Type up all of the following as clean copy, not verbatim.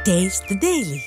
Taste the Daily.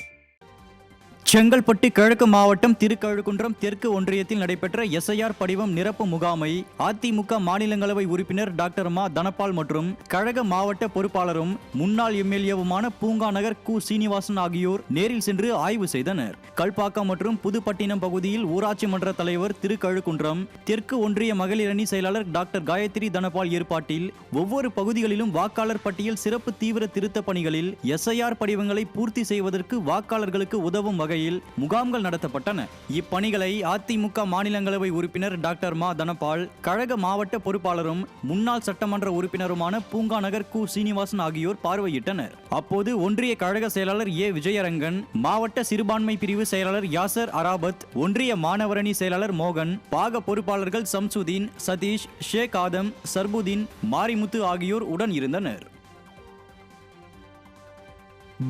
Chengalpattu கிழக்கு மாவட்டம் திருக்கழுக்குன்றம் தெற்கு ஒன்றியத்தில் நடைபெற்ற எஸ்ஐஆர் படிவம் நிரப்பு முகாமை அதிமுக மாநிலங்களவை உறுப்பினர் டாக்டர் மா தனபால் மற்றும் கழக மாவட்ட பொறுப்பாளரும் முன்னாள் எம்எல்ஏவுமான பூங்கா நகர் கு சீனிவாசன் ஆகியோர் நேரில் சென்று ஆய்வு செய்தனர். கல்பாக்கம் மற்றும் புதுப்பட்டினம் பகுதியில் ஊராட்சி மன்ற தலைவர் திருக்கழுக்குன்றம் தெற்கு ஒன்றிய மகளிர் அணி செயலாளர் டாக்டர் காயத்ரி தனபால் ஏற்பாட்டில் ஒவ்வொரு பகுதிகளிலும் வாக்காளர் பட்டியல் சிறப்பு தீவிர திருத்த பணிகளில் எஸ்ஐஆர் படிவங்களை பூர்த்தி செய்வதற்கு வாக்காளர்களுக்கு உதவும் வகையில் முகாம்கள் நடத்தப்பட்டன. இப்பணிகளை அதிமுக மாநிலங்களவை உறுப்பினர் டாக்டர் மா தனபால், கழக மாவட்ட பொறுப்பாளரும் முன்னாள் சட்டமன்ற உறுப்பினருமான பூங்கா நகர் கு சீனிவாசன் ஆகியோர் பார்வையிட்டனர். அப்போது ஒன்றிய கழக செயலாளர் ஏ விஜயரங்கன், மாவட்ட சிறுபான்மை பிரிவு செயலாளர் யாசர் அராபத், ஒன்றிய மாணவரணி செயலாளர் மோகன், பாக பொறுப்பாளர்கள் சம்சுதீன், சதீஷ், ஷேக் ஆதம், சர்புதீன், மாரிமுத்து ஆகியோர் உடன் இருந்தனர்.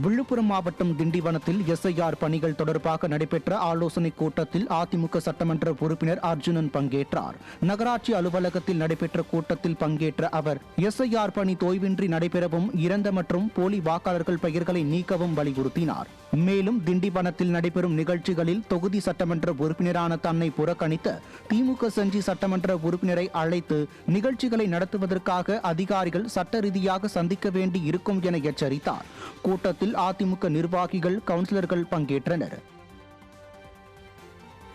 விழுப்புரம் மாவட்டம் திண்டிவனத்தில் எஸ்ஐஆர் பணிகள் தொடர்பாக நடைபெற்ற ஆலோசனைக் கூட்டத்தில் அதிமுக சட்டமன்ற உறுப்பினர் அர்ஜுனன் பங்கேற்றார். நகராட்சி அலுவலகத்தில் நடைபெற்ற கூட்டத்தில் பங்கேற்ற அவர் எஸ்ஐஆர் பணி தொய்வின்றி நடைபெறவும், இறந்த மற்றும் போலி வாக்காளர்கள் பெயர்களை நீக்கவும் வலியுறுத்தினார். மேலும் திண்டிவனத்தில் நடைபெறும் நிகழ்ச்சிகளில் தொகுதி சட்டமன்ற உறுப்பினரான தன்னை புறக்கணித்த திமுக செஞ்சி சட்டமன்ற உறுப்பினரை அழைத்து நிகழ்ச்சிகளை நடத்துவதற்காக அதிகாரிகள் சட்ட ரீதியாக சந்திக்க வேண்டி இருக்கும் என எச்சரித்தார். கூட்டத்தில் அதிமுக நிர்வாகிகள், கவுன்சிலர்கள் பங்கேற்றனர்.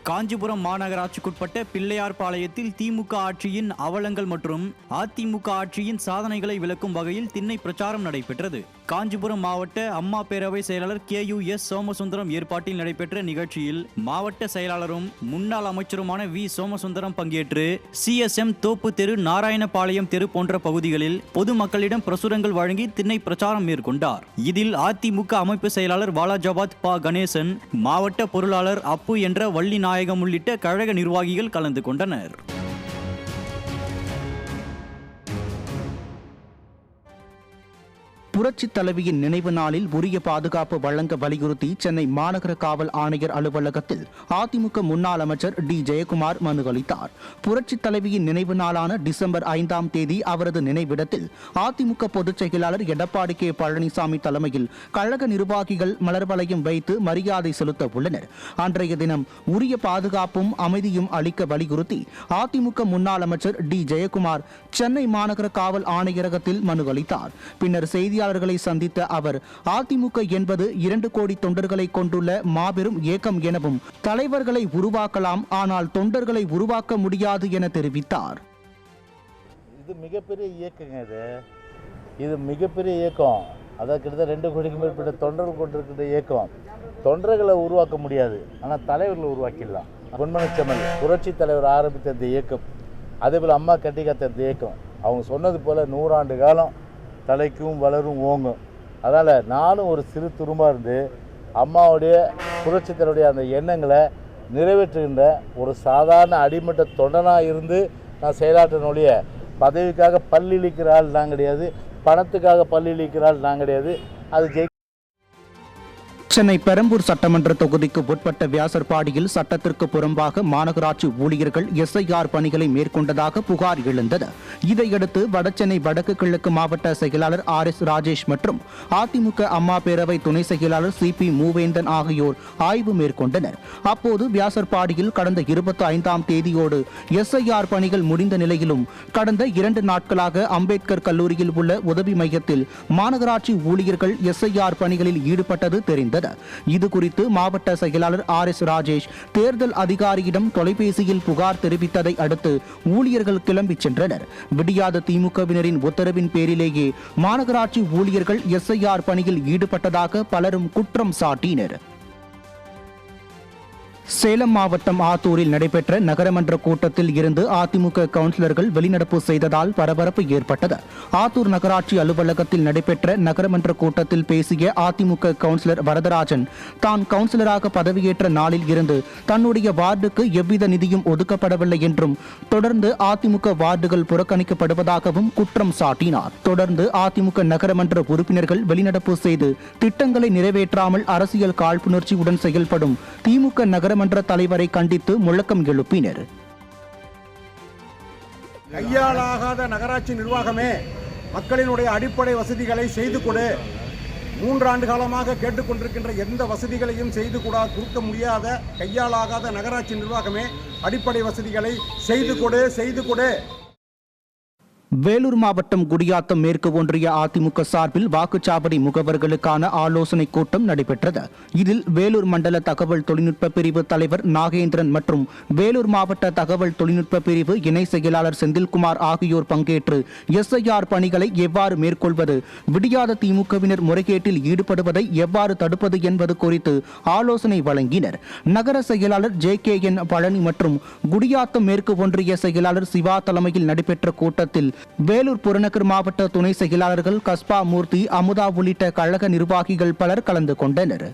காஞ்சிபுரம் மாநகராட்சிக்குட்பட்ட பிள்ளையார்பாளையத்தில் திமுக ஆட்சியின் அவலங்கள் மற்றும் அதிமுக ஆட்சியின் சாதனைகளை விளக்கும் வகையில் திண்ணை பிரச்சாரம் நடைபெற்றது. காஞ்சிபுரம் மாவட்ட அம்மா பேரவை செயலாளர் KUS சோமசுந்தரம் ஏற்பாட்டில் நடைபெற்ற நிகழ்ச்சியில் மாவட்ட செயலாளரும் முன்னாள் அமைச்சருமான வி சோமசுந்தரம் பங்கேற்று CSM தோப்பு தெரு, நாராயணபாளையம் தெரு போன்ற பகுதிகளில் பொதுமக்களிடம் பிரசுரங்கள் வழங்கி திண்ணை பிரச்சாரம் மேற்கொண்டார். இதில் அதிமுக அமைப்பு செயலாளர் வாலாஜாபாத் ப கணேசன், மாவட்ட பொருளாளர் அப்பு என்ற வள்ளி நாயகம் உள்ளிட்ட கழக நிர்வாகிகள் கலந்து கொண்டனர். புரட்சி தலைவியின் நினைவு நாளில் உரிய பாதுகாப்பு வழங்க வலியுறுத்தி சென்னை மாநகர காவல் ஆணையர் அலுவலகத்தில் அதிமுக முன்னாள் அமைச்சர் டி ஜெயக்குமார் மனு அளித்தார். புரட்சி தலைவியின் நினைவு நாளான டிசம்பர் 5ஆம் தேதி அவரது நினைவிடத்தில் அதிமுக பொதுச் செயலாளர் எடப்பாடி கே பழனிசாமி தலைமையில் கழக நிர்வாகிகள் மலர் வளையம் வைத்து மரியாதை செலுத்த உள்ளனர். அன்றைய தினம் உரிய பாதுகாப்பும் அமைதியும் அளிக்க வலியுறுத்தி அதிமுக முன்னாள் அமைச்சர் டி ஜெயக்குமார் சென்னை மாநகர காவல் ஆணையரகத்தில் மனு அளித்தார். பின்னர் செய்தியாளர்களை சந்தித்த அவர், அதிமுக என்பது 2 கோடி தொண்டர்களை கொண்டுள்ள மாபெரும் இயக்கம் எனவும் தலைவர்களை உருவாக்கலாம், ஆனால் தொண்டர்களை உருவாக்க முடியாது என தெரிவித்தார். இது மிகப்பெரிய இயக்கங்க. இது மிகப்பெரிய இயக்கம். அதாவது கிட்டத்தட்ட 2 கோடிக்கு மேற்பட்ட தொண்டர்கள் கொண்டிருக்கிற இயக்கம். தொண்டர்களை உருவாக்க முடியாது, ஆனால் தலைவர்களை உருவாக்கிடலாம். பொன்மனச்செம்மல் புரட்சி தலைவர் ஆரம்பித்த இந்த இயக்கம், அதேபோல் அம்மா கட்டி காத்த இந்த இயக்கம், அவங்க சொன்னது போல் 100 ஆண்டு காலம் தலைக்கும் வளரும் ஓங்கும். அதனால் நானும் ஒரு சிறு துரும்பாக இருந்து அம்மாவுடைய புரட்சித்தருடைய அந்த எண்ணங்களை நிறைவேற்றுகின்ற ஒரு சாதாரண அடிமட்ட தொண்டனாக இருந்து நான் செயலாற்றினுடைய பதவிக்காக பல்லிழிக்கிற ஆள் நான் கிடையாது, பணத்துக்காக பல்லிழிக்கிற ஆள் நான் கிடையாது. அது சென்னை பெரம்பூர் சட்டமன்ற தொகுதிக்கு உட்பட்ட வியாசர்பாடியில் சட்டத்திற்கு புறம்பாக மாநகராட்சி ஊழியர்கள் எஸ்ஐஆர் பணிகளை மேற்கொண்டதாக புகார் எழுந்தது. இதையடுத்து வடசென்னை வடக்கு கிழக்கு மாவட்ட செயலாளர் RS ராஜேஷ் மற்றும் அதிமுக அம்மா பேரவை துணை செயலாளர் CP மூவேந்தன் ஆகியோர் ஆய்வு மேற்கொண்டனர். அப்போது வியாசர்பாடியில் கடந்த 25ஆம் தேதியோடு எஸ்ஐஆர் பணிகள் முடிந்த நிலையிலும் கடந்த 2 நாட்களாக அம்பேத்கர் கல்லூரியில் உள்ள உதவி மையத்தில் மாநகராட்சி ஊழியர்கள் எஸ்ஐஆர் பணிகளில் ஈடுபட்டது தெரிந்தது. இது குறித்து மாவட்ட செயலாளர் RS ராஜேஷ் தேர்தல் அதிகாரியிடம் தொலைபேசியில் புகார் தெரிவித்ததை அடுத்து ஊழியர்கள் கிளம்பி சென்றனர். விடியாத திமுகவினரின் உத்தரவின் பேரிலேயே மாநகராட்சி ஊழியர்கள் எஸ்ஐஆர் பணியில் ஈடுபட்டதாக பலரும் குற்றம் சாட்டினர். சேலம் மாவட்டம் ஆத்தூரில் நடைபெற்ற நகரமன்ற கூட்டத்தில் இருந்து அதிமுக கவுன்சிலர்கள் வெளிநடப்பு செய்ததால் பரபரப்பு ஏற்பட்டது. ஆத்தூர் நகராட்சி அலுவலகத்தில் நடைபெற்ற நகரமன்ற கூட்டத்தில் பேசிய அதிமுக கவுன்சிலர் வரதராஜன், தான் கவுன்சிலராக பதவியேற்ற நாளில் இருந்து தன்னுடைய வார்டுக்கு எவ்வித நிதியும் ஒதுக்கப்படவில்லை என்றும், தொடர்ந்து அதிமுக வார்டுகள் புறக்கணிக்கப்படுவதாகவும் குற்றம் சாட்டினார். தொடர்ந்து அதிமுக நகரமன்ற உறுப்பினர்கள் வெளிநடப்பு செய்து திட்டங்களை நிறைவேற்றாமல் அரசியல் காழ்ப்புணர்ச்சியுடன் செயல்படும் திமுக நகர மன்ற தலைவரை கண்டித்து முழக்கம் எழுப்பினர். கையாளாகாத நகராட்சி நிர்வாகமே மக்களினுடைய அடிப்படை வசதிகளை செய்து கொடு, 3 ஆண்டு காலமாக கேட்டுக்கொண்டிருக்கின்ற எந்த வசதிகளையும் செய்து கொடுக்க முடியாத கையாலாகாத நகராட்சி நிர்வாகமே அடிப்படை வசதிகளை செய்து கொடு. வேலூர் மாவட்டம் குடியாத்தம் மேற்கு ஒன்றிய அதிமுக சார்பில் வாக்குச்சாவடி முகவர்களுக்கான ஆலோசனை கூட்டம் நடைபெற்றது. இதில் வேலூர் மண்டல தகவல் தொழில்நுட்ப பிரிவு தலைவர் நாகேந்திரன் மற்றும் வேலூர் மாவட்ட தகவல் தொழில்நுட்ப பிரிவு இணை செயலாளர் செந்தில்குமார் ஆகியோர் பங்கேற்று எஸ்ஐஆர் பணிகளை எவ்வாறு மேற்கொள்வது, விடியாத திமுகவினர் முறைகேட்டில் ஈடுபடுவதை எவ்வாறு தடுப்பது என்பது குறித்து ஆலோசனை வழங்கினர். நகர செயலாளர் JKN பழனி மற்றும் குடியாத்தம் மேற்கு ஒன்றிய செயலாளர் சிவா தலைமையில் நடைபெற்ற கூட்டத்தில் வேலூர் புறநகர் மாவட்ட துணை செயலாளர்கள் கஸ்பா மூர்த்தி, அமுதா உள்ளிட்ட கழக நிர்வாகிகள் பலர் கலந்து கொண்டனர்.